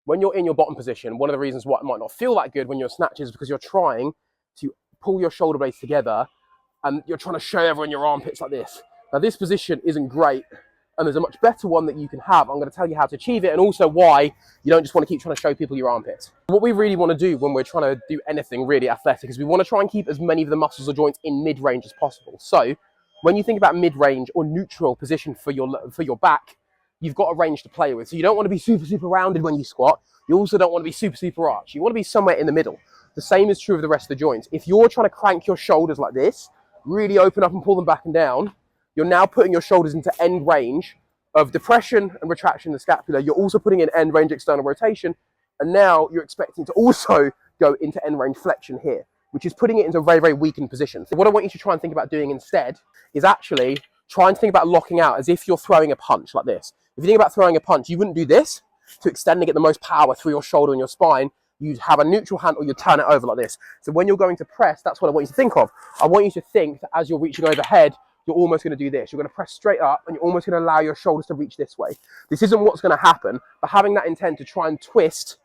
When you're in your bottom position, one of the reasons why it might not feel that good when you're snatching is because you're trying to pull your shoulder blades together and you're trying to show everyone your armpits like this. Now this position isn't great, and there's a much better one that you can have. I'm going to tell you how to achieve it and also why you don't just want to keep trying to show people your armpits. What we really want to do when we're trying to do anything really athletic is we want to try and keep as many of the muscles or joints in mid-range as possible. So when you think about mid-range or neutral position for your back, you've got a range to play with. So you don't want to be super, super rounded when you squat. You also don't want to be super, super arched. You want to be somewhere in the middle. The same is true of the rest of the joints. If you're trying to crank your shoulders like this, really open up and pull them back and down, you're now putting your shoulders into end range of depression and retraction in the scapula. You're also putting in end range external rotation, and now you're expecting to also go into end range flexion here, which is putting it into a very, very weakened position. So what I want you to try and think about doing instead is actually trying to think about locking out as if you're throwing a punch like this. If you think about throwing a punch, you wouldn't do this to extend and get the most power through your shoulder and your spine. You'd have a neutral hand or you turn it over like this. So when you're going to press, that's what I want you to think of. I want you to think that as you're reaching overhead, you're almost going to do this. You're going to press straight up and you're almost going to allow your shoulders to reach this way. This isn't what's going to happen, but having that intent to try and twist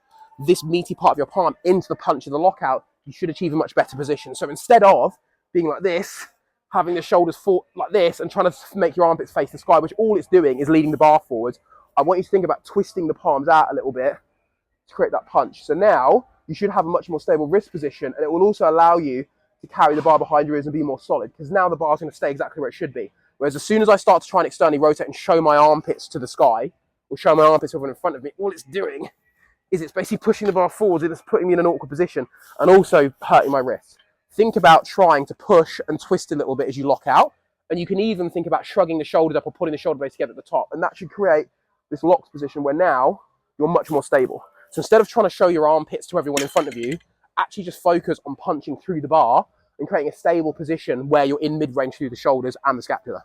this meaty part of your palm into the punch of the lockout, you should achieve a much better position. So instead of being like this, having the shoulders fall like this and trying to make your armpits face the sky, which all it's doing is leading the bar forwards, I want you to think about twisting the palms out a little bit to create that punch. So now you should have a much more stable wrist position, and it will also allow you to carry the bar behind your ears and be more solid, because now the bar is going to stay exactly where it should be. Whereas as soon as I start to try and externally rotate and show my armpits to the sky, or show my armpits over in front of me, all it's doing is it's basically pushing the bar forwards, and it's putting me in an awkward position and also hurting my wrists. Think about trying to push and twist a little bit as you lock out, and you can even think about shrugging the shoulders up or putting the shoulder blades together at the top, and that should create this locked position where now you're much more stable. So instead of trying to show your armpits to everyone in front of you, actually just focus on punching through the bar and creating a stable position where you're in mid-range through the shoulders and the scapula.